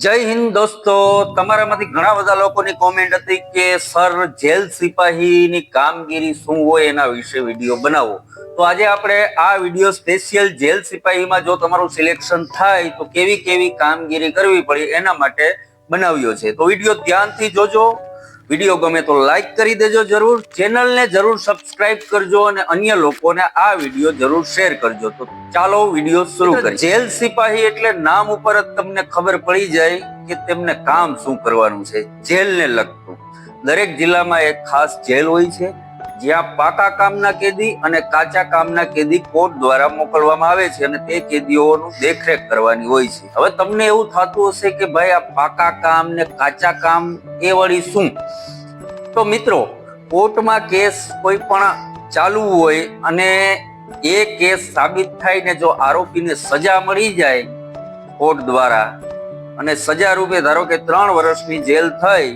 જય હિન્દ દોસ્તો, તમારામાંથી ઘણા બધા લોકોની કોમેન્ટ હતી કે સર જેલ સિપાહીની કામગીરી શું હોય એના વિશે વિડીયો બનાવો. તો આજે આપણે આ વિડીયો સ્પેશિયલ જેલ સિપાહીમાં જો તમારું સિલેક્શન થાય તો કેવી કેવી કામગીરી કરવી પડે એના માટે બનાવ્યો છે. તો વિડીયો ધ્યાનથી જોજો. વિડીયો ગમે તો લાઈક કરી દેજો, જરૂર ચેનલને જરૂર સબસ્ક્રાઇબ કરજો અને અન્ય લોકોને આ વિડીયો જરૂર શેર કરજો. તો ચાલો વિડીયો શરૂ કરીએ. જેલ સિપાહી એટલે નામ ઉપર જ તમને ખબર પડી જાય કે તેમને કામ શું કરવાનું છે. જેલને લગતું દરેક જિલ્લામાં એક ખાસ જેલ હોય છે જ્યાં પાકા કામના કેદી અને કાચા કામના કેદી કોર્ટ દ્વારા મોકલવામાં આવે છે અને તે કેદીઓનું દેખરેખ કરવાની હોય છે. હવે તમને એવું થતું હશે કે ભાઈ આ પાકા કામ ને કાચા કામ એ વળી શું? તો મિત્રો, કોર્ટમાં કેસ કોઈ પણ ચાલુ હોય અને એ કેસ સાબિત થાય ને જો આરોપીને સજા મળી જાય કોર્ટ દ્વારા અને સજા રૂપે ધારો કે 3 વર્ષની જેલ થઈ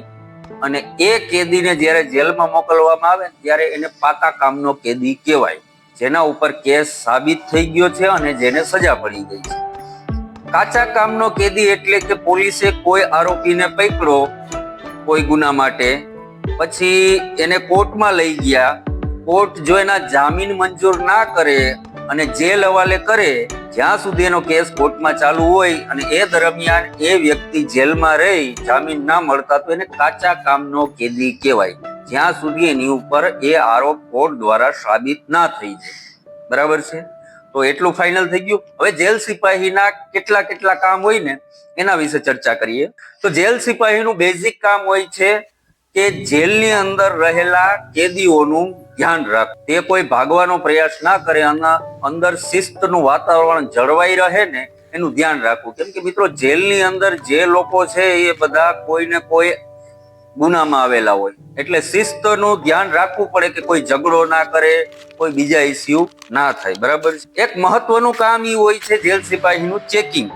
અને એ કેદીને જ્યારે જેલમાં મોકલવામાં આવે ત્યારે એને પાકા કામનો કેદી કહેવાય, જેના ઉપર કેસ સાબિત થઈ ગયો છે અને જેને સજા પડી ગઈ છે. કાચા કામનો કેદી એટલે કે પોલીસે કોઈ આરોપીને પકડ્યો કોઈ ગુના માટે, પછી એને કોર્ટમાં લઈ ગયા, કોર્ટ જો એના જામીન મંજૂર ના કરે અને જેલ હવાલે કરે જ્યાં સુધી એનો કેસ કોર્ટમાં ચાલુ હોય અને એ દરમિયાન એ વ્યક્તિ જેલમાં રહી જામીન ના મળતા તો એને કાચા કામનો કેદી કહેવાય, જ્યાં સુધી એની ઉપર એ આરોપ કોર્ટ દ્વારા સાબિત ના થઈ જાય. બરાબર છે? તો એટલું ફાઇનલ થઈ ગયું. હવે જેલ સિપાહીના કેટલા કામ હોય ને એના વિશે ચર્ચા કરીએ. તો જેલ સિપાહીનું બેઝિક કામ હોય છે કે જેલની અંદર રહેલા કેદીઓનું ધ્યાન રાખ, તે કોઈ ભાગવાનો પ્રયાસ ના કરે અને અંદર શિસ્તનું વાતાવરણ જળવાઈ રહે ને એનું ધ્યાન રાખવું. કેમ કે મિત્રો, જેલની અંદર જે લોકો છે એ બધા કોઈને કોઈ ગુનામાં આવેલા હોય એટલે શિસ્તનું ધ્યાન રાખવું પડે કે કોઈ ઝઘડો ના કરે, કોઈ બીજા ઇસ્યુ ના થાય. બરાબર છે? એક મહત્વનું કામ એ હોય છે જેલ સિપાહીનું ચેકિંગ.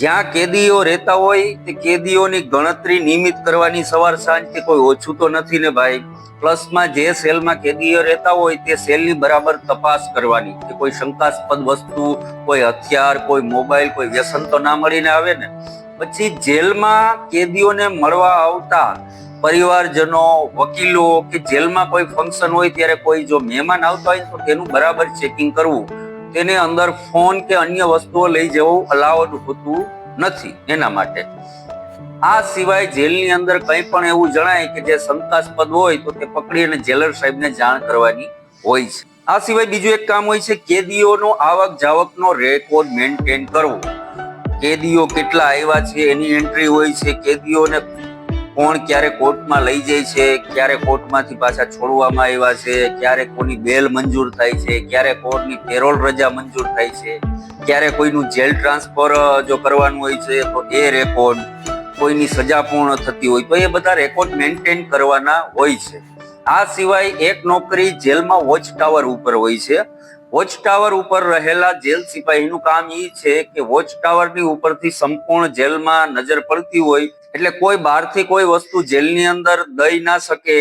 જ્યાં કેદીઓ રહેતા હોય તે કેદીઓની ગણતરી નિયમિત કરવાની સવાર સાંજ, કે કોઈ ઓછું તો નથી ને ભાઈ. પ્લસમાં જે સેલમાં કેદીઓ રહેતા હોય તે સેલની બરાબર તપાસ કરવાની કે કોઈ શંકાસ્પદ વસ્તુ, કોઈ હથિયાર, કોઈ મોબાઈલ, કોઈ વ્યસન તો ના મળીને આવે ને. પછી જેલમાં કેદીઓને મળવા આવતા પરિવારજનો, વકીલો કે જેલમાં કોઈ ફંક્શન હોય ત્યારે કોઈ જો મહેમાન આવતા હોય તો તેનું બરાબર ચેકિંગ કરવું. તેને અંદર ફોન કે અન્ય વસ્તુઓ લઈ જવું અલાઉડ હોતું નથી એના માટે. આ સિવાય જેલની અંદર કંઈ પણ એવું જણાય કે જે શંકાસ્પદ હોય તો તે પકડી અને જેલર સાહેબને જાણ કરવાની હોય છે. આ સિવાય બીજું એક કામ હોય છે કેદીઓનો આવક જાવકનો રેકોર્ડ મેન્ટેન કરવો. કેદીઓ કેટલા આવ્યા છે એની એન્ટ્રી હોય છે. કેદીઓને કોણ ક્યારે કોર્ટમાં લઈ જાય છે, ક્યારે કોર્ટમાંથી પાછા છોડવામાં આવ્યા છે, ક્યારે કોની બેલ મંજૂર થાય છે, ક્યારે કોર્ટની પેરોલ રજા મંજૂર થાય છે, ક્યારે કોઈનું જેલ ટ્રાન્સફર જો કરવાનું હોય છે તો એ રેકોર્ડ, કોઈની સજા પૂર્ણ થતી હોય તો એ બધા રેકોર્ડ મેન્ટેન કરવાના હોય છે. આ સિવાય એક નોકરી જેલમાં વોચ ટાવર ઉપર હોય છે. વોચ ટાવર ઉપર રહેલા જેલ સિપાહીનું કામ એ છે કે વોચ ટાવરની ઉપરથી સંપૂર્ણ જેલમાં નજર પડતી હોય એટલે કોઈ બહારથી કોઈ વસ્તુ જેલની અંદર દઈ ના શકે,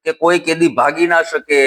કે કોઈ કેદી ભાગી ના શકે,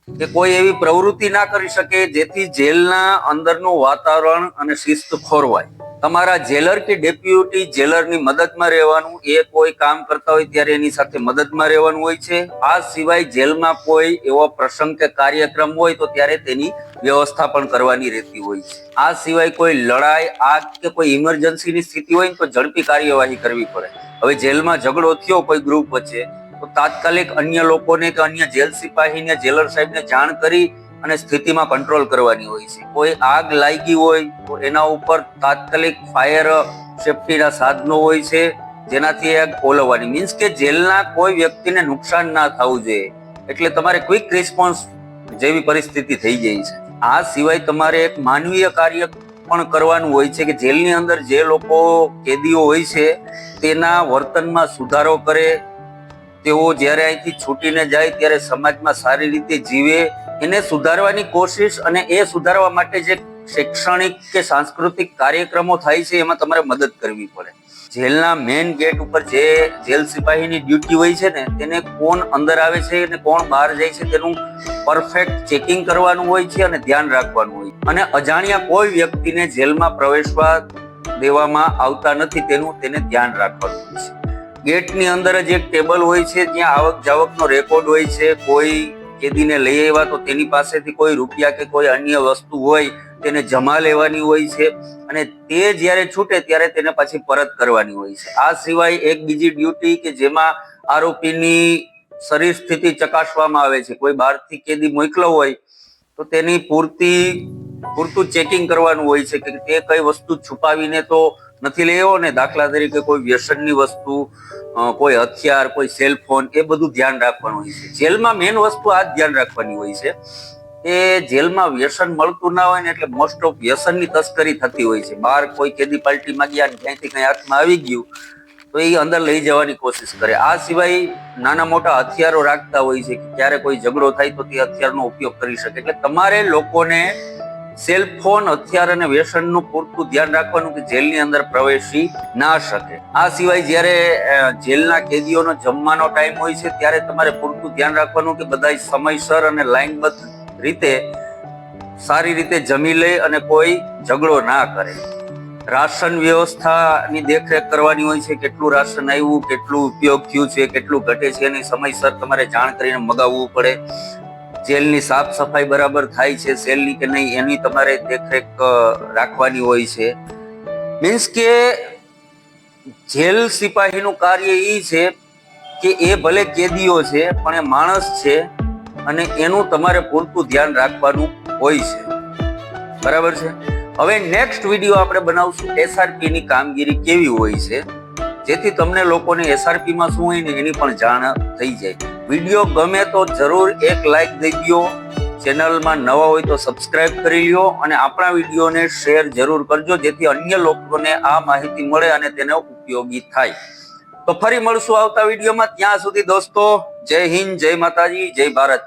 કે કોઈ એવી પ્રવૃત્તિ ના કરી શકે જેથી જેલના અંદરનું વાતાવરણ અને શિસ્ત ખોરવાય. તમારા જેલર કે ડેપ્યુટી જેલરની મદદમાં રહેવાનું, એ કોઈ કામ કરતા હોય ત્યારે એની સાથે મદદમાં રહેવાનું હોય છે. આ સિવાય જેલમાં કોઈ એવો પ્રસંગ કે કાર્યક્રમ હોય તો ત્યારે તેની વ્યવસ્થા પણ કરવાની રહેતી હોય છે. આ સિવાય કોઈ લડાઈ, આગ કે કોઈ ઇમરજન્સીની સ્થિતિ હોય તો ઝડપી કાર્યવાહી કરવી પડે. હવે જેલમાં ઝઘડો થયો કોઈ ગ્રુપ વચ્ચે તો તાત્કાલિક અન્ય લોકોને કે અન્ય જેલ સિપાહીને જેલર સાહેબને જાણ કરી અને સ્થિતિમાં કંટ્રોલ કરવાની હોય છે. કોઈ આગ લાગી હોય તો એના ઉપર તાત્કાલિક ફાયર સેફટીના સાધનો હોય છે જેનાથી આગ ઓલવવાની, મીન્સ કે જેલના કોઈ વ્યક્તિને નુકસાન ના થવું જોઈએ એટલે તમારે ક્વિક રિસ્પોન્સ જેવી પરિસ્થિતિ થઈ જાય છે. આ સિવાય તમારે એક માનવીય કાર્ય પણ કરવાનું હોય છે કે જેલની અંદર જે લોકો કેદીઓ હોય છે તેના વર્તનમાં સુધારો કરે, તેઓ જ્યારે અહીંથી છૂટીને જાય ત્યારે સમાજમાં સારી રીતે જીવે, એને સુધારવાની કોશિશ અને એ સુધારવા માટે જે શૈક્ષણિક કે સાંસ્કૃતિક કાર્યક્રમો થાય છે એમાં તમારે મદદ કરવી પડે. જેલના મેઇન ગેટ ઉપર જે જેલ સિપાહીની ડ્યુટી હોય છે ને તેને કોણ અંદર આવે છે અને કોણ બહાર જાય છે તેનું પરફેક્ટ ચેકિંગ કરવાનું હોય છે અને ધ્યાન રાખવાનું હોય. અને અજાણ્યા કોઈ વ્યક્તિને જેલમાં પ્રવેશવા દેવામાં આવતા નથી, તેને ધ્યાન રાખવાનું છે. ગેટની અંદર જ એક ટેબલ હોય છે, જ્યાં આવક જાવકનો રેકોર્ડ હોય છે. કોઈ કેદીને લઈ આવ્યા તો તેની પાસેથી કોઈ રૂપિયા કે કોઈ અન્ય વસ્તુ હોય તેને જમા લેવાની હોય છે, અને તે જ્યારે છૂટે ત્યારે તેને પાછી પરત કરવાની હોય છે. આ સિવાય એક બીજી ડ્યુટી કે જેમાં આરોપીની શરીર સ્થિતિ ચકાસવામાં આવે છે. કોઈ બહારથી કેદી મોકલો હોય તો તેની પૂરતું ચેકિંગ કરવાનું હોય છે કે તે કઈ વસ્તુ છુપાવીને તો નથી લેવો ને, દાખલા તરીકે કોઈ વ્યસનની વસ્તુ, કોઈ હથિયાર, કોઈ સેલફોન, એ બધું ધ્યાન રાખવાનું હોય છે. જેલમાં મેઇન વસ્તુ આ જ ધ્યાન રાખવાની હોય છે કે જેલમાં વ્યસન મળતું ના હોય ને, એટલે મોસ્ટ ઓફ વ્યસનની તસ્કરી થતી હોય છે. બહાર કોઈ કેદી પાર્ટીમાં ગયા ને ક્યાંયથી કઈ હાથમાં આવી ગયું તો એ અંદર લઈ જવાની કોશિશ કરે. આ સિવાય નાના મોટા હથિયારો રાખતા હોય છે કે ક્યારે કોઈ ઝઘડો થાય તો તે હથિયારનો ઉપયોગ કરી શકે. એટલે તમારે લોકોને સેલફોન, હથિયાર અને વ્યસનનું પૂરતું ધ્યાન રાખવાનું કે જેલની અંદર પ્રવેશી ના શકે. આ સિવાય જ્યારે જેલના કેદીઓનો જમવાનો ટાઈમ હોય છે ત્યારે તમારે પૂરતું ધ્યાન રાખવાનું કે બધા સમયસર અને લાઈનબદ્ધ રીતે સારી રીતે જમી લે અને કોઈ ઝઘડો ના કરે. રાશન વ્યવસ્થાની દેખરેખ કરવાની હોય છે. કેટલું રાશન આવ્યું, કેટલું ઉપયોગ થયું છે, કેટલું ઘટે છે, એની સમયસર તમારે જાણ કરીને મગાવવું પડે. જેલની સાફ સફાઈ બરાબર થાય છે સેલની કે નહીં, એની તમારે દેખરેખ રાખવાની હોય છે. મીન્સ કે જેલ સિપાહીનું કાર્ય એ છે કે એ ભલે કેદીઓ છે પણ એ માણસ છે, અને એનું તમારે પૂરતું ધ્યાન રાખવાનું હોય છે. બરાબર છે. હવે નેક્સ્ટ વિડીયો આપણે બનાવશું એસઆરપી ની કામગીરી કેવી હોય છે, જેથી તમને લોકોને એસઆરપી માં શું હોય ને એની પણ જાણ થઈ જાય. વિડીયો ગમે તો જરૂર એક લાઈક દઈ દો, ચેનલમાં નવા હોય તો સબસ્ક્રાઇબ કરી લો, અને આપણા વિડીયોને શેર જરૂર કરજો જેથી અન્ય લોકોને આ માહિતી મળે અને તેને ઉપયોગી થાય. તો ફરી મળશું આવતા વિડીયોમાં. ત્યાં સુધી દોસ્તો, જય હિન્દ, જય માતાજી, જય ભારત.